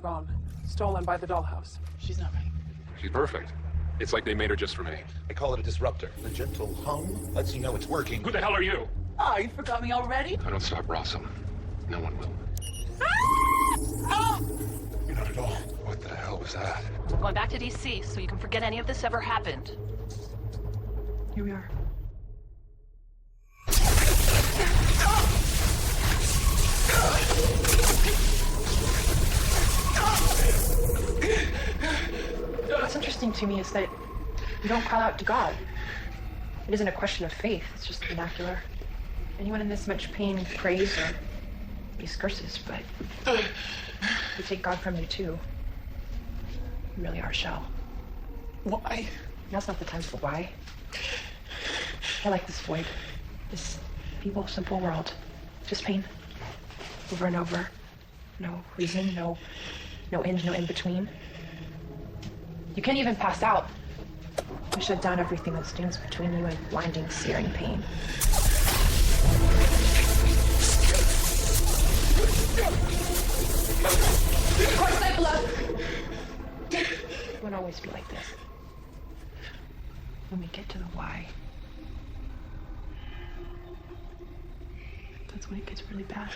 Gone. Stolen by the Dollhouse. She's not right. She's perfect. It's like they made her just for me. I call it a disruptor. The gentle hum lets you know it's working. Who the hell are you? Oh, you forgot me already? If I don't stop Rossum, no one will. You're not at all. What the hell was that? We're going back to DC so you can forget any of this ever happened. Here we are. What's interesting to me is that you don't call out to God. It isn't a question of faith, it's just vernacular. Anyone in this much pain prays or these curses, but we take God from you too. You really are a shell. Why? Now's not the time for why. I like this void. This feeble, simple world. Just pain. Over and over. No reason, no end, no in between. You can't even pass out. You shut down everything that stands between you and blinding, searing pain. Of course I love. It won't always be like this. When we get to the why, that's when it gets really bad.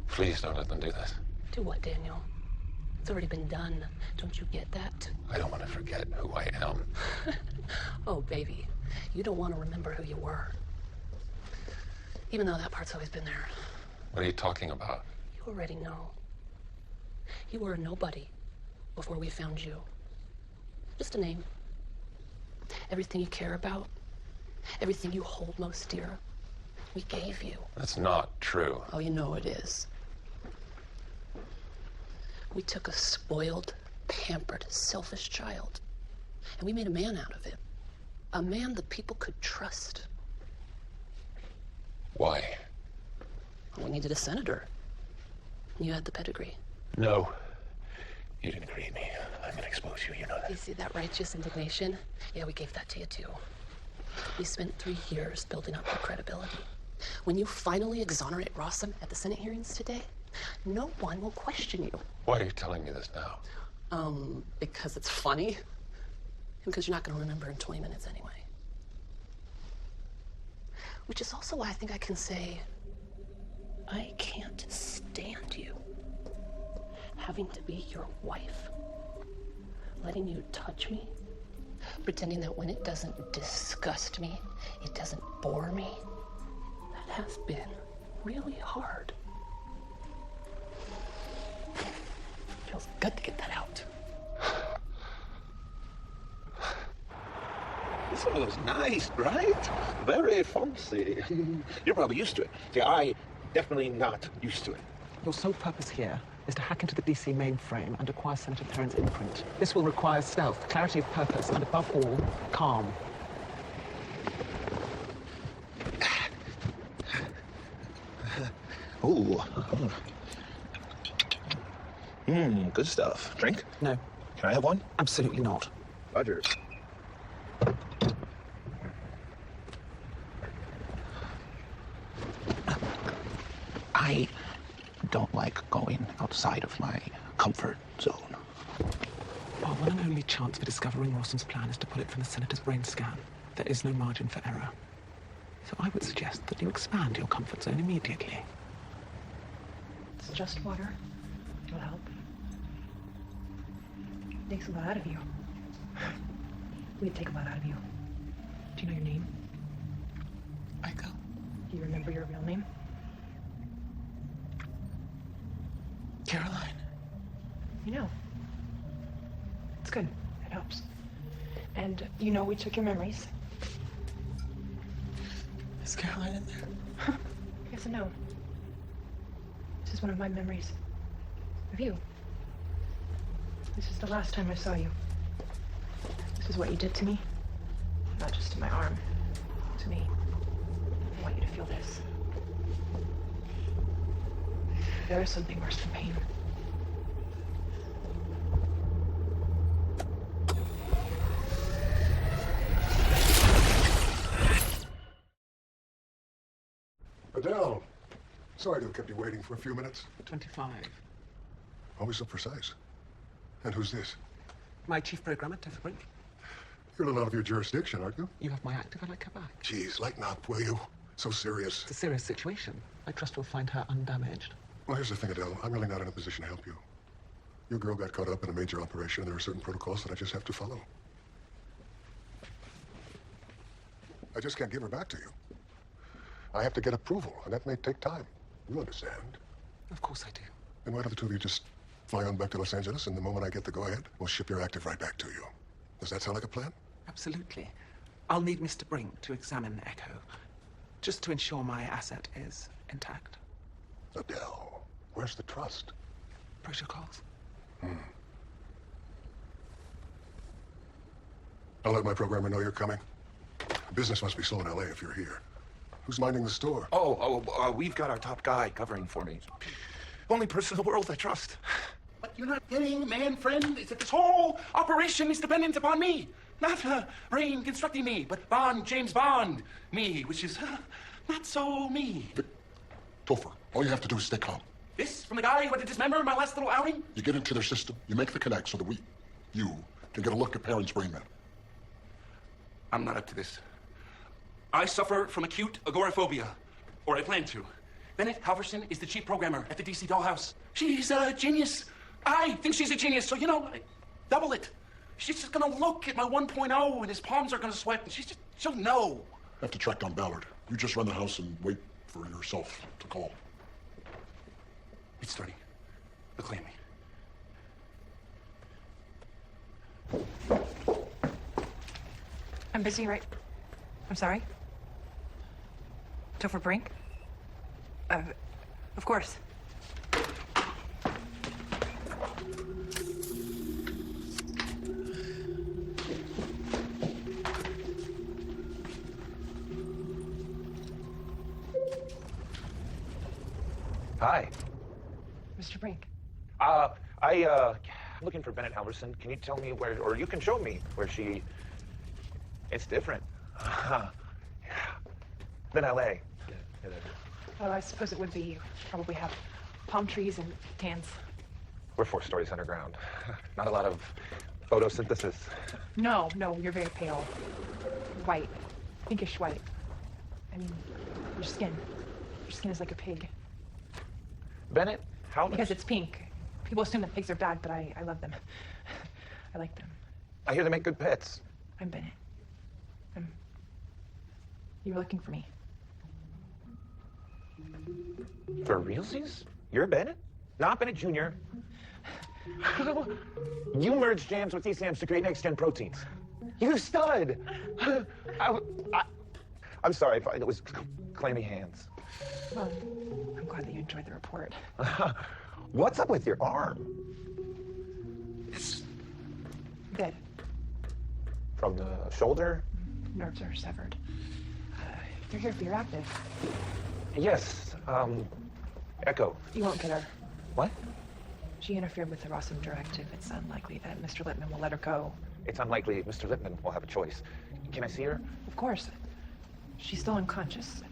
Please don't let them do this. Do what, Daniel? It's already been done. Don't you get that? I don't want to forget who I am. Oh, baby. You don't want to remember who you were. Even though that part's always been there. What are you talking about? You already know. You were a nobody before we found you. Just a name. Everything you care about, everything you hold most dear, we gave you. That's not true. Oh, you know it is. We took a spoiled, pampered, selfish child, and we made a man out of it. A man that people could trust. Why? We needed a senator. You had the pedigree. No. You didn't create me. I'm gonna expose you, you know that. You see that righteous indignation? Yeah, we gave that to you too. We spent 3 years building up your credibility. When you finally exonerate Rossum at the Senate hearings today, no one will question you. Why are you telling me this now? Because it's funny, and because you're not going to remember in 20 minutes anyway. Which is also why I think I can say, I can't stand you. Having to be your wife. Letting you touch me. Pretending that when it doesn't disgust me, it doesn't bore me. That has been really hard. Feels good to get that out. This one was nice, right? Very fancy. You're probably used to it. See, I definitely not used to it. Your sole purpose here is to hack into the DC mainframe and acquire Senator Perrin's imprint. This will require stealth, clarity of purpose, and above all, calm. Ooh. Good stuff. Drink? No, Can I have one? absolutely not. Roger. I don't like going outside of my comfort zone. Our one and only chance for discovering Rossum's plan is to pull it from the Senator's brain scan. There is no margin for error. So I would suggest that you expand your comfort zone immediately. It's just water. It'll help. It takes a lot out of you. We'd take a lot out of you. Do you know your name? Michael. Do you remember your real name? Caroline. You know. It's good. It helps. And you know we took your memories. Is Caroline in there? Yes and no. This is one of my memories. of you. This is the last time I saw you. This is what you did to me. Not just to my arm, to me. I want you to feel this. There is something worse than pain. Adele, sorry to have kept you waiting for a few minutes. 25. Always so precise. And who's this? My chief programmer, Tessa Brink. You're a little out of your jurisdiction, aren't you? You have my active, I like her back. Jeez, lighten up, will you? So serious. It's a serious situation. I trust we'll find her undamaged. Well, here's the thing, Adele. I'm really not in a position to help you. Your girl got caught up in a major operation, and there are certain protocols that I just have to follow. I just can't give her back to you. I have to get approval, and that may take time. You understand? Of course I do. Then why don't the two of you just fly on back to Los Angeles, and the moment I get the go-ahead, we'll ship your active right back to you. Does that sound like a plan? Absolutely. I'll need Mr. Brink to examine Echo, just to ensure my asset is intact. Adele, where's the trust? Protocols. I'll let my programmer know you're coming. Business must be slow in LA if you're here. Who's minding the store? We've got our top guy covering for me. Only person in the world I trust. What you're not getting, man, friend, is that this whole operation is dependent upon me. Not Rain constructing me, but Bond, James Bond, me, which is not so me. Topher, all you have to do is stay calm. This from the guy who had to dismember my last little outing? You get into their system, you make the connect so that you can get a look at Perrin's brain matter. I'm not up to this. I suffer from acute agoraphobia, or I plan to. Bennett Halverson is the chief programmer at the DC Dollhouse. She's a genius. I think she's a genius, so, double it. She's just gonna look at my 1.0 and his palms are gonna sweat, and she'll know. I have to track down Ballard. You just run the house and wait for yourself to call. It's starting. Acclaim me. I'm busy, right? I'm sorry? Topher Brink? Of course. Hi. Mr. Brink. I'm looking for Bennett Halverson. Can you tell me where, or you can show me where she... It's different. Than L.A. Well, I suppose it would be. You probably have palm trees and tans. We're 4 stories underground. Not a lot of photosynthesis. No, you're very pale. White. Pinkish white. I mean, your skin. Your skin is like a pig. Bennett, how... Because it's pink. People assume that pigs are bad, but I love them. I like them. I hear they make good pets. I'm Bennett. You were looking for me. For realsies? You're Bennett? Not Bennett Jr. You merge jams with ESAMs to create next-gen proteins. You stud! I'm sorry if it was clammy hands. Well, I'm glad that you enjoyed the report. What's up with your arm? It's Dead. From the shoulder? Nerves are severed. They're here for your active. Yes, Echo. You won't get her. What? She interfered with the Rossum directive. It's unlikely that Mr. Lippman will let her go. It's unlikely Mr. Lippman will have a choice. Can I see her? Of course. She's still unconscious,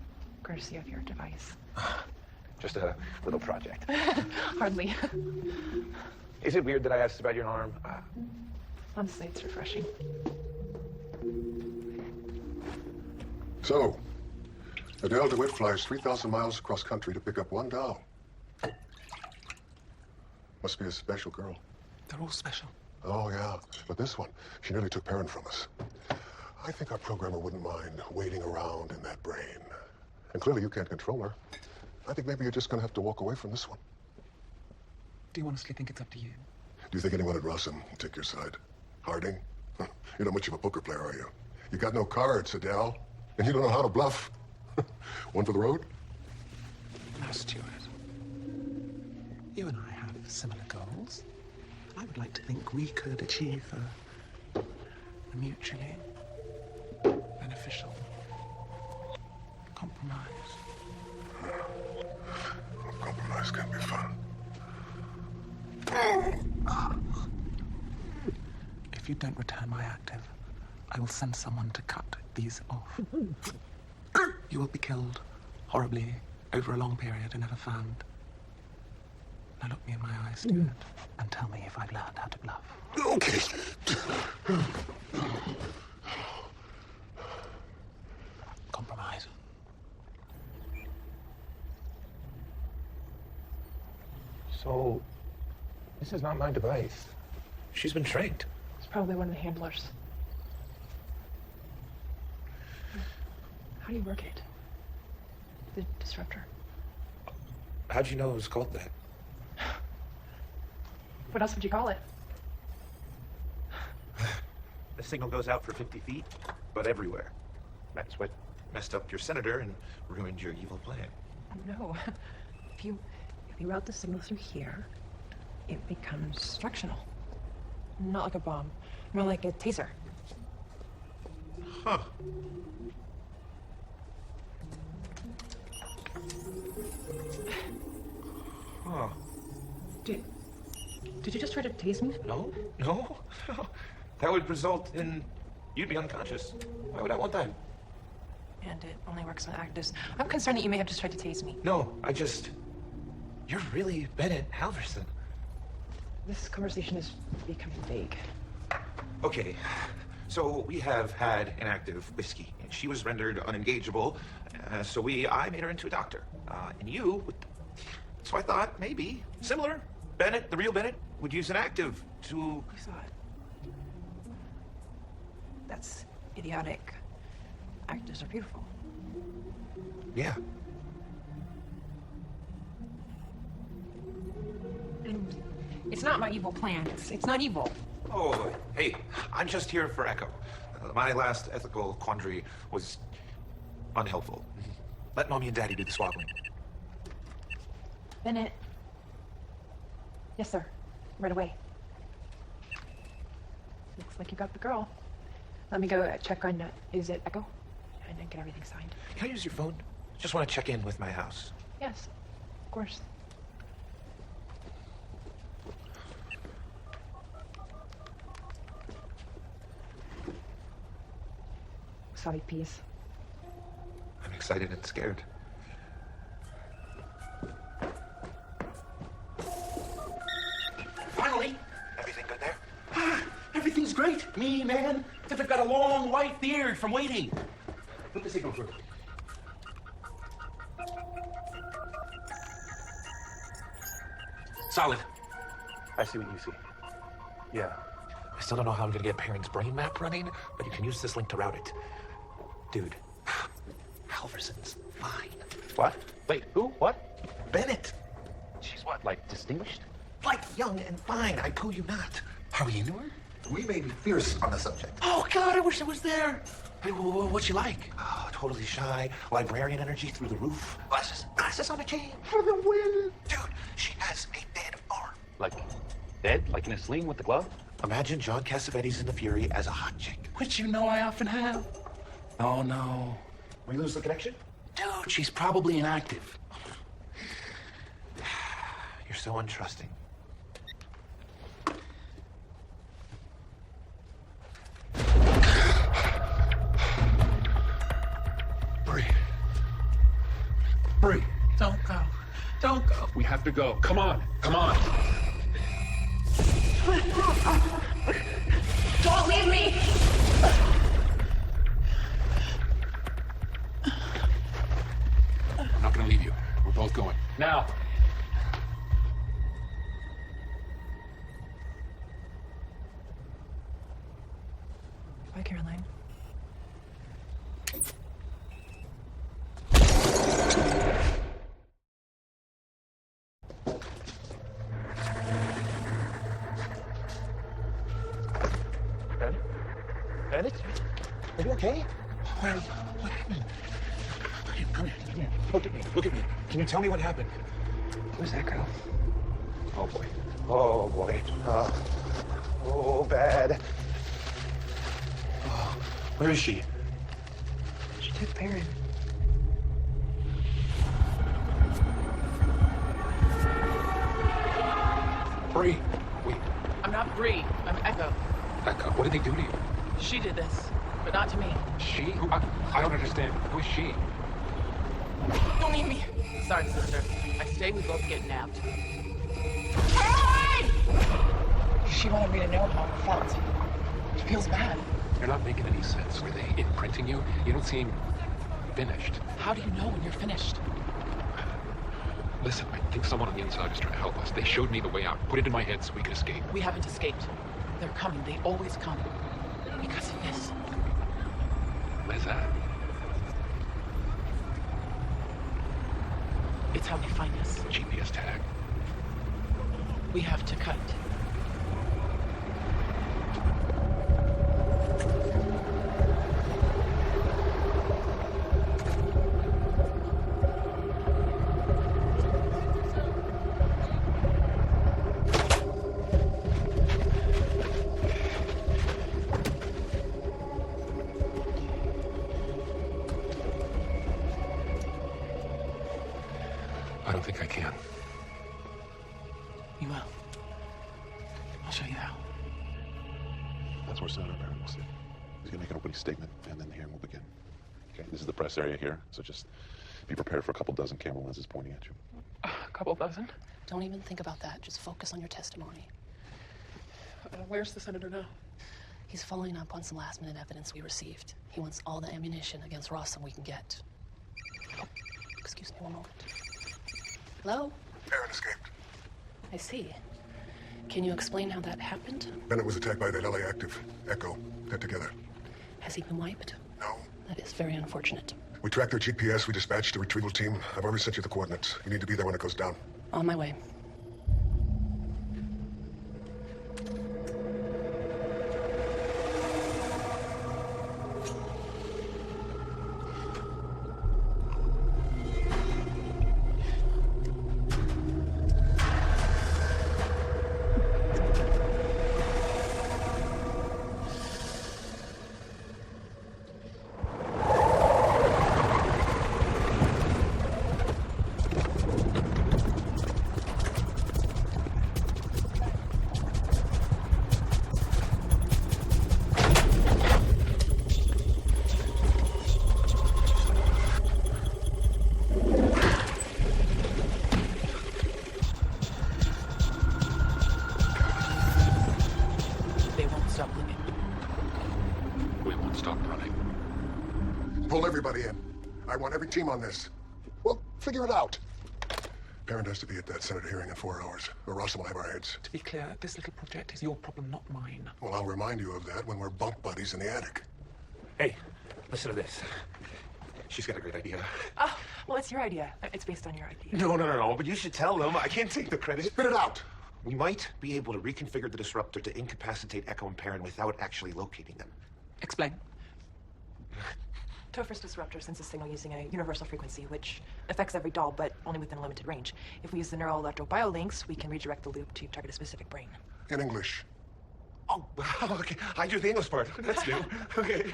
courtesy of your device. Just a little project. Hardly. Is it weird that I asked about your arm? Honestly, it's refreshing. So, Adele DeWitt flies 3,000 miles across country to pick up one doll. Must be a special girl. They're all special. Oh, yeah. But this one, she nearly took Perrin from us. I think our programmer wouldn't mind waiting around in that brain. And clearly you can't control her. I think maybe you're just going to have to walk away from this one. Do you honestly think it's up to you? Do you think anyone at Rossum will take your side? Harding? You're not much of a poker player, are you? You got no cards, Adele. And you don't know how to bluff. One for the road? Now, Stuart, you and I have similar goals. I would like to think we could achieve a mutually beneficial compromise. Compromise can be fun. If you don't return my active, I will send someone to cut these off. You will be killed horribly over a long period and never found. Now look me in my eyes, Stuart, and tell me if I've learned how to bluff. Okay. Compromise. So, this is not my device. She's been trained. It's probably one of the handlers. How do you work it? The disruptor. How'd you know it was called that? What else would you call it? The signal goes out for 50 feet, but everywhere. That's what messed up your senator and ruined your evil plan. No. If you route the signal through here, it becomes directional. Not like a bomb, more like a taser. Huh. Huh. Did you just try to tase me? No. That would result in you'd be unconscious. Why would I want that? And it only works on actives. I'm concerned that you may have just tried to tase me. No, you're really Bennett Halverson. This conversation is becoming vague. Okay, so we have had an active whiskey, and she was rendered unengageable, so I made her into a doctor. So I thought maybe, similar, Bennett, the real Bennett, would use an active to... You thought. That's idiotic. Actives are beautiful. Yeah. And it's not my evil plan. It's not evil. Oh, hey, I'm just here for Echo. My last ethical quandary was unhelpful. Let Mommy and Daddy do the swabbling. Bennett. Yes, sir. Right away. Looks like you got the girl. Let me go check on, is it Echo? And then get everything signed. Can I use your phone? Just want to check in with my house. Yes, of course. Wasabi peas. I'm excited and scared. Finally! Everything good there? Everything's great. Me, man. Except I've got a long white beard from waiting. Put the signal through. Solid. I see what you see. Yeah. I still don't know how I'm gonna get Perrin's brain map running, but you can use this link to route it. Dude, Halverson's fine. What? Wait, who? What? Bennett. She's what, like distinguished? Like young and fine, I poo you not. Are we into her? We may be fierce on the subject. Oh, God, I wish I was there. Hey, what's she like? Oh, totally shy, librarian energy through the roof. Glasses on a chain. For the win. Dude, she has a dead arm. Like dead? Like in a sling with the glove? Imagine John Cassavetes in The Fury as a hot chick. Which you know I often have. Oh, no. We lose the connection? Dude, she's probably inactive. You're so untrusting. Bree, don't go. Don't go. We have to go. Come on. Come on. Don't leave me! I'm not going to leave you. We're both going. Now. Bye, Caroline. Bennett? Are you okay? What happened? Come here. Look at me. Can you tell me what happened? Where's Echo? Oh boy. Oh boy. Oh, bad. Oh, where is she? She took Perrin. Bree, wait. I'm not Bree. I'm Echo. Becca, what did they do to you? She did this, but not to me. She? Who? I don't understand. Who is she? Don't leave me. Sorry, sister. I stay, we both get nabbed. She wanted me to know how it felt. She feels bad. You're not making any sense. Were they imprinting you? You don't seem finished. How do you know when you're finished? Listen, I think someone on the inside is trying to help us. They showed me the way out. Put it in my head so we could escape. We haven't escaped. They're coming. They always come. Because of this. Where's that? It's how they find us. GPS tag. We have to cut. I don't think I can. You will. I'll show you how. That's where Senator Barron will sit. He's going to make an opening statement, and then the hearing will begin. Okay, this is the press area here, so just be prepared for a couple dozen camera lenses pointing at you. A couple dozen? Don't even think about that. Just focus on your testimony. Where's the senator now? He's following up on some last-minute evidence we received. He wants all the ammunition against Rossum we can get. Oh, excuse me one moment. Hello? Perrin escaped. I see. Can you explain how that happened? Bennett was attacked by that LA active, Echo. They're together. Has he been wiped? No. That is very unfortunate. We tracked their GPS. We dispatched a retrieval team. I've already sent you the coordinates. You need to be there when it goes down. On my way. Pull everybody in. I want every team on this. Well, figure it out. Perrin has to be at that Senate hearing in 4 hours, or Rossum will have our heads. To be clear, this little project is your problem, not mine. Well, I'll remind you of that when we're bunk buddies in the attic. Hey, listen to this. She's got a great idea. Oh, well, it's your idea. It's based on your idea. No, but you should tell them. I can't take the credit. Spit it out! We might be able to reconfigure the disruptor to incapacitate Echo and Perrin without actually locating them. Explain. Topher's disruptor sends a signal using a universal frequency, which affects every doll, but only within a limited range. If we use the neural electro-biolinks, we can redirect the loop to target a specific brain. In English. Oh, okay. I do the English part. That's new. Okay.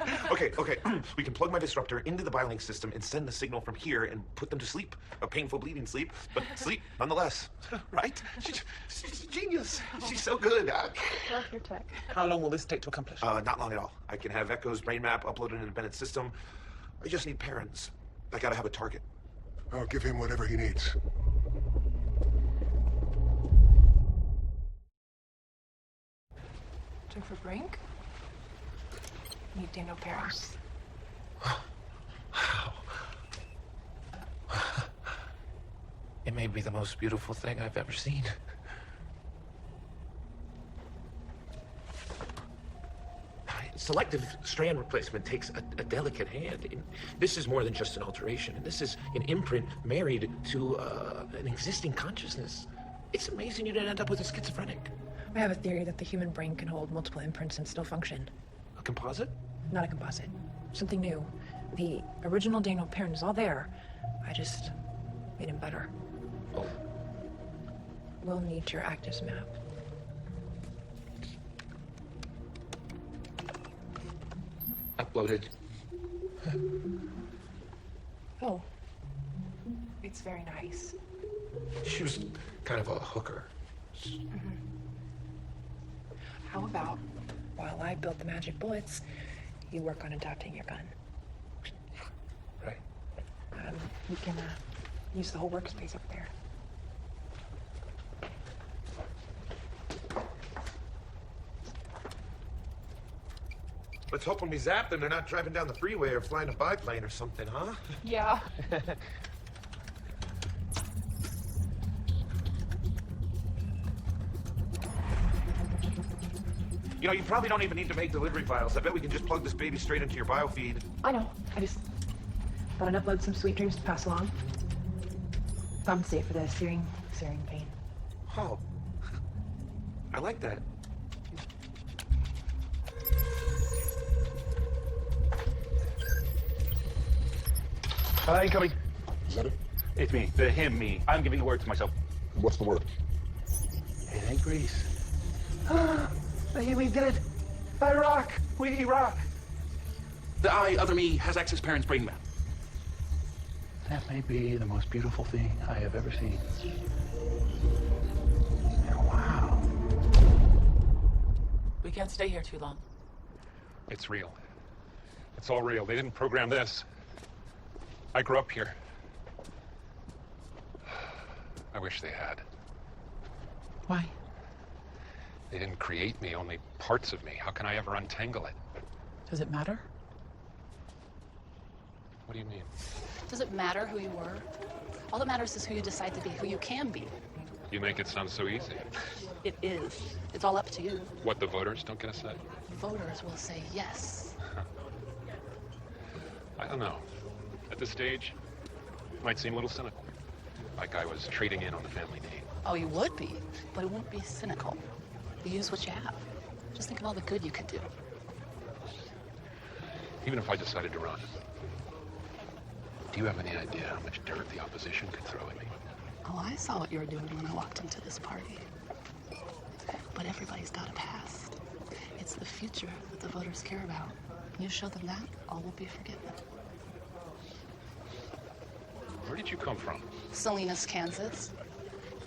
We can plug my disruptor into the biolink system and send the signal from here and put them to sleep. A painful bleeding sleep, but sleep nonetheless. Right? She's a genius. She's so good. Love your tech. How long will this take to accomplish? Not long at all. I can have Echo's brain map uploaded into Bennett's system. I just need Perrin's. I gotta have a target. I'll give him whatever he needs. Topher Brink? Meet Daniel Paris. It may be the most beautiful thing I've ever seen. Selective strand replacement takes a delicate hand. This is more than just an alteration. This is an imprint married to an existing consciousness. It's amazing you didn't end up with a schizophrenic. I have a theory that the human brain can hold multiple imprints and still function. A composite? Not a composite. Something new. The original Daniel Perrin is all there. I just made him better. Oh. We'll need your actives map. Uploaded. Oh. It's very nice. She was kind of a hooker. How about, while I build the magic bullets, you work on adapting your gun? Right. We can use the whole workspace up there. Let's hope when we zap them, they're not driving down the freeway or flying a biplane or something, huh? Yeah. You know, you probably don't even need to make delivery files. I bet we can just plug this baby straight into your biofeed. I know. I just thought I'd upload some sweet dreams to pass along. Compensate for the searing pain. Oh. I like that. Incoming. Is that it? It's me. Me. I'm giving the word to myself. What's the word? It ain't Greece. We did it. I rock. We rock. The I, other me, has access parents' brain map. That may be the most beautiful thing I have ever seen. Wow. We can't stay here too long. It's real. It's all real. They didn't program this. I grew up here. I wish they had. Why? They didn't create me, only parts of me. How can I ever untangle it? Does it matter? What do you mean? Does it matter who you were? All that matters is who you decide to be, who you can be. You make it sound so easy. It is. It's all up to you. What, the voters don't get a say? Voters will say yes. I don't know. At this stage, it might seem a little cynical. Like I was trading in on the family name. Oh, you would be, but it won't be cynical. You use what you have. Just think of all the good you could do. Even if I decided to run, do you have any idea how much dirt the opposition could throw at me? Oh, I saw what you were doing when I walked into this party. But everybody's got a past. It's the future that the voters care about. You show them that, all will be forgiven. Where did you come from? Salinas, Kansas.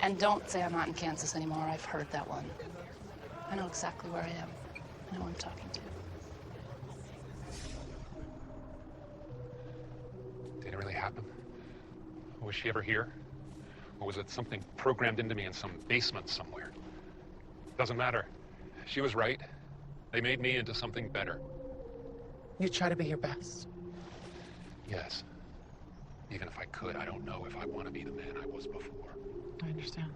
And don't say I'm not in Kansas anymore. I've heard that one. I know exactly where I am. I know who I'm talking to. Did it really happen? Was she ever here? Or was it something programmed into me in some basement somewhere? Doesn't matter. She was right. They made me into something better. You try to be your best. Yes. Even if I could, I don't know if I want to be the man I was before. I understand.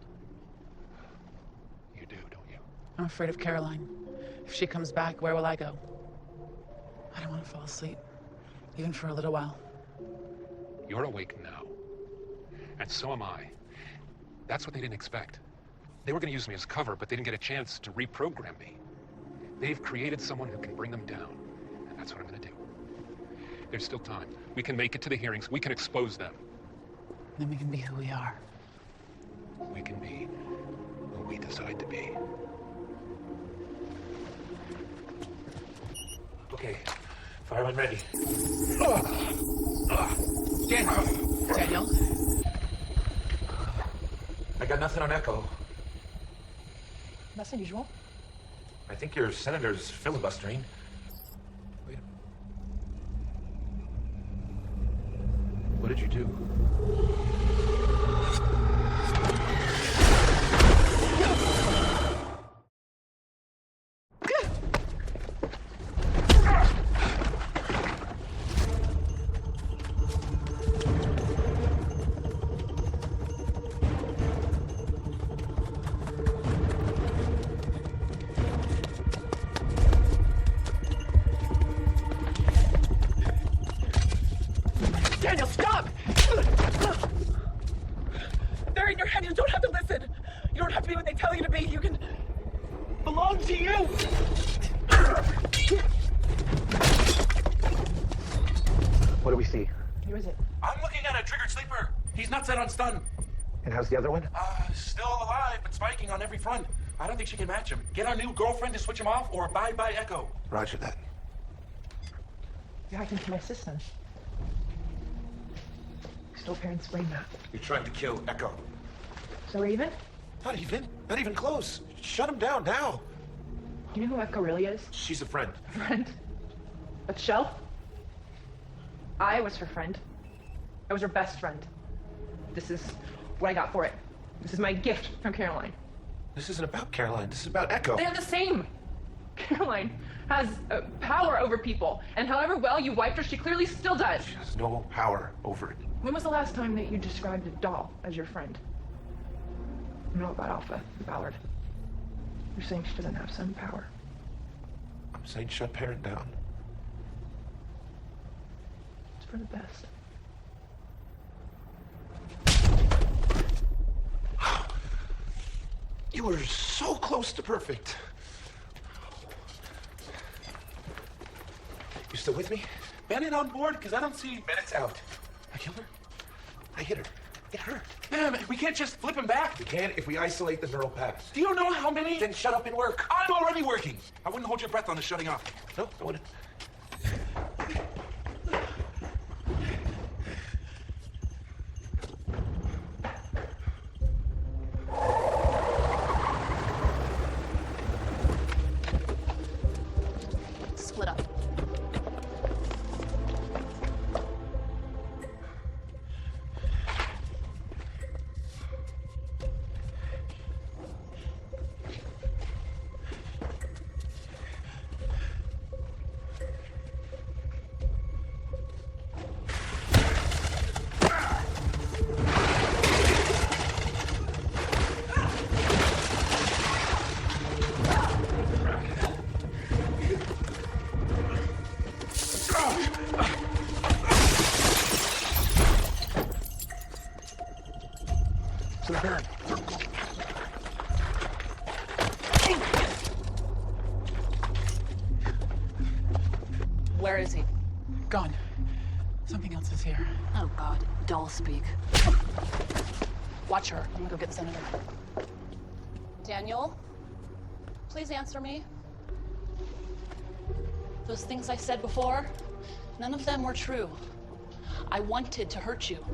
You do, don't you? I'm afraid of Caroline. If she comes back, where will I go? I don't want to fall asleep, even for a little while. You're awake now. And so am I. That's what they didn't expect. They were going to use me as cover, but they didn't get a chance to reprogram me. They've created someone who can bring them down. And that's what I'm going to do. There's still time. We can make it to the hearings. We can expose them. Then we can be who we are. We can be who we decide to be. Okay, fireman ready. Daniel? I got nothing on Echo. That's unusual. I think your senator's filibustering. Wait. What did you do? Daniel, stop! They're in your head. You don't have to listen. You don't have to be what they tell you to be. You can belong to you. What do we see? Where is it? I'm looking at a triggered sleeper. He's not set on stun. And how's the other one? Still alive, but spiking on every front. I don't think she can match him. Get our new girlfriend to switch him off, or abide by Echo. Roger that. You're hacking into my system. Stole parents' brain map. You're trying to kill Echo. So we're even? Not even. Not even close. Shut him down now. Do you know who Echo really is? She's a friend. A friend? But Shell? I was her friend. I was her best friend. This is what I got for it. This is my gift from Caroline. This isn't about Caroline. This is about Echo. They're the same. Caroline has power over people, and however well you wiped her, she clearly still does. She has no power over it. When was the last time that you described a doll as your friend? You know about Alpha and Ballard. You're saying she doesn't have some power. I'm saying shut Parent down. It's for the best. You were so close to perfect. You still with me? Bennett on board? Because I don't see... Bennett's out. I killed her. I hit her. It hurt. Man, we can't just flip him back. We can if we isolate the neural paths. Do you know how many? Then shut up and work. I'm already working. I wouldn't hold your breath on the shutting off. No, I wouldn't. Split up. Where is he? Gone. Something else is here. Oh, God. Doll speak. Watch her. I'm gonna go get Senator. Daniel, please answer me. Those things I said before, none of them were true. I wanted to hurt you.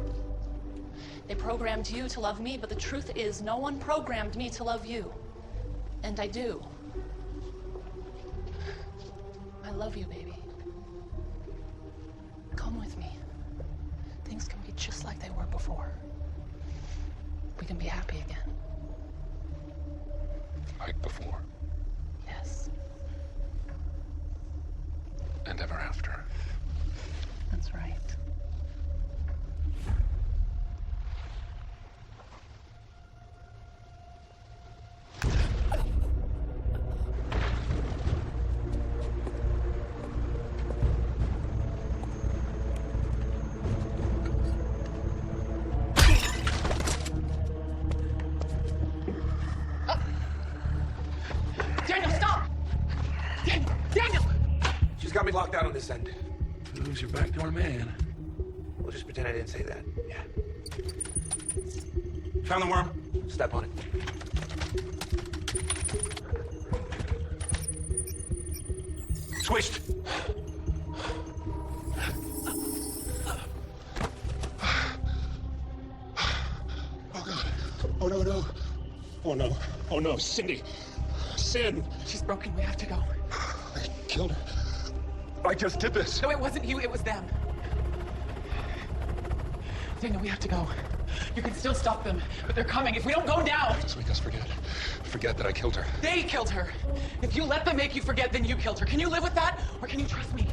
They programmed you to love me, but the truth is no one programmed me to love you. And I do. I love you, baby. Come with me. Things can be just like they were before. We can be happy again. Like before. Yes. And ever after. That's right. Daniel, stop! Daniel! She's got me locked down on this end. Who's your backdoor man? We'll just pretend I didn't say that. Yeah. Found the worm. Step on it. Squished. Oh, God. Oh, no, no. Oh, no. Oh, no. Cindy. Sin. She's broken. We have to go. I killed her. I just did this. No, it wasn't you. It was them. Daniel, we have to go. You can still stop them, but they're coming. If we don't go now... Just make us forget. Forget that I killed her. They killed her. If you let them make you forget, then you killed her. Can you live with that? Or can you trust me?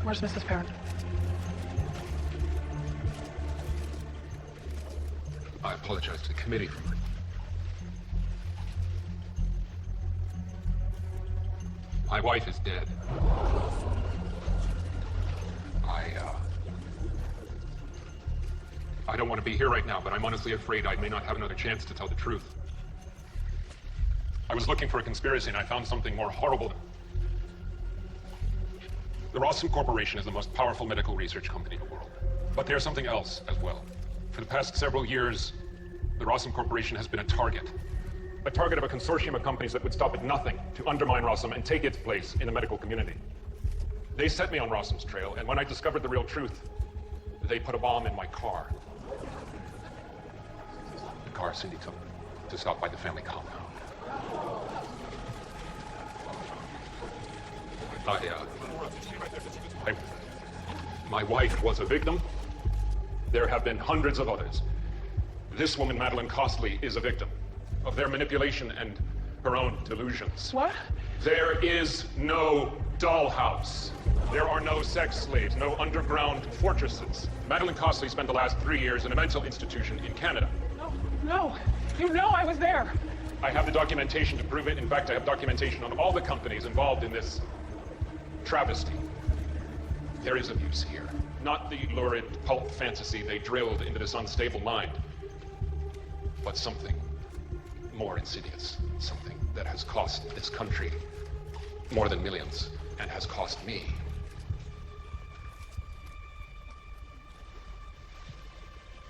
Where's Mrs. Parent? I apologize to the committee for my... I My wife is dead. I don't want to be here right now, but I'm honestly afraid I may not have another chance to tell the truth. I was looking for a conspiracy and I found something more horrible. The Rossum Corporation is the most powerful medical research company in the world. But there's something else as well. For the past several years, the Rossum Corporation has been a target of a consortium of companies that would stop at nothing to undermine Rossum and take its place in the medical community. They set me on Rossum's trail, and when I discovered the real truth, they put a bomb in my car. The car Cindy took to stop by the family compound. My wife was a victim. There have been hundreds of others. This woman, Madeline Costley, is a victim of their manipulation and her own delusions. What? There is no dollhouse. There are no sex slaves, no underground fortresses. Madeline Costley spent the last 3 years in a mental institution in Canada. No. You know I was there. I have the documentation to prove it. In fact, I have documentation on all the companies involved in this travesty. There is abuse here. Not the lurid pulp fantasy they drilled into this unstable mind, but something more insidious. Something that has cost this country more than millions and has cost me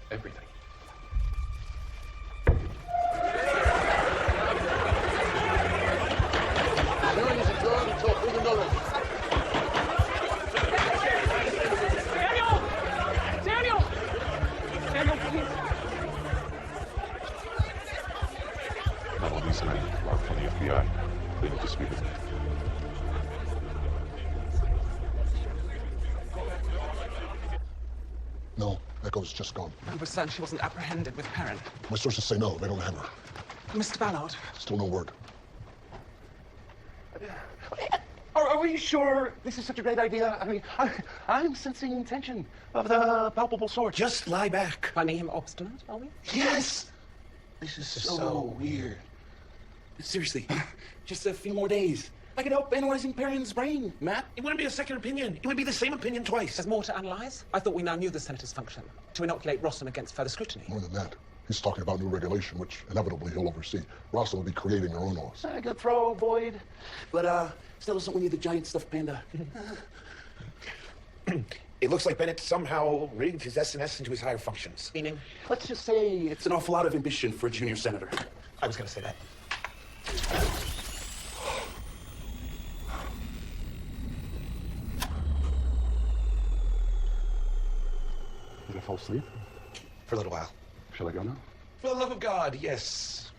everything. Hearing is adjourned until further notice. Daniel, please. Madeline, Lisa and I are from the FBI. They need to speak with me. No, Echo's just gone. I was certain she wasn't apprehended with Perrin. My sources say no, they don't have her. Mr. Ballard. Still no word. Are we sure this is such a great idea? I mean, I'm sensing tension of the palpable sort. Just lie back. Finding him obstinate, are we? Yes! This is so weird. Seriously, just a few more days. I could help analyzing Perrin's brain, Matt. It wouldn't be a second opinion. It would be the same opinion twice. There's more to analyze? I thought we now knew the Senator's function. To inoculate Rossum against further scrutiny. More than that, he's talking about new regulation, which inevitably he'll oversee. Rossum will be creating her own laws. Good throw, Boyd. But, still doesn't win you the giant stuffed panda. It looks like Bennett somehow rigged his SNS into his higher functions. Meaning? Let's just say it's an awful lot of ambition for a junior senator. I was gonna say that. Did I fall asleep? For a little while. Shall I go now? For the love of God, yes.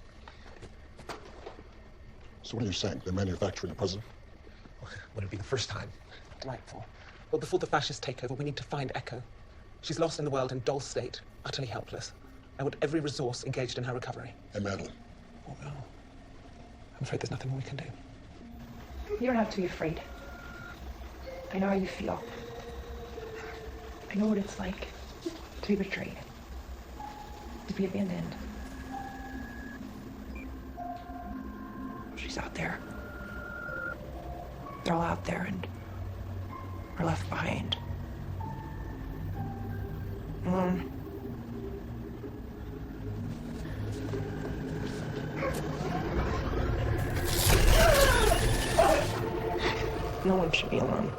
So what are you saying? They're manufacturing the president? Would it be the first time? Delightful. Well, before the fascists take over, we need to find Echo. She's lost in the world in doll state, utterly helpless. I want every resource engaged in her recovery. And Madeline? Oh, no. I'm afraid there's nothing more we can do. You don't have to be afraid. I know how you feel. I know what it's like to be betrayed, to be abandoned. She's out there. They're all out there and are left behind. No one should be alone.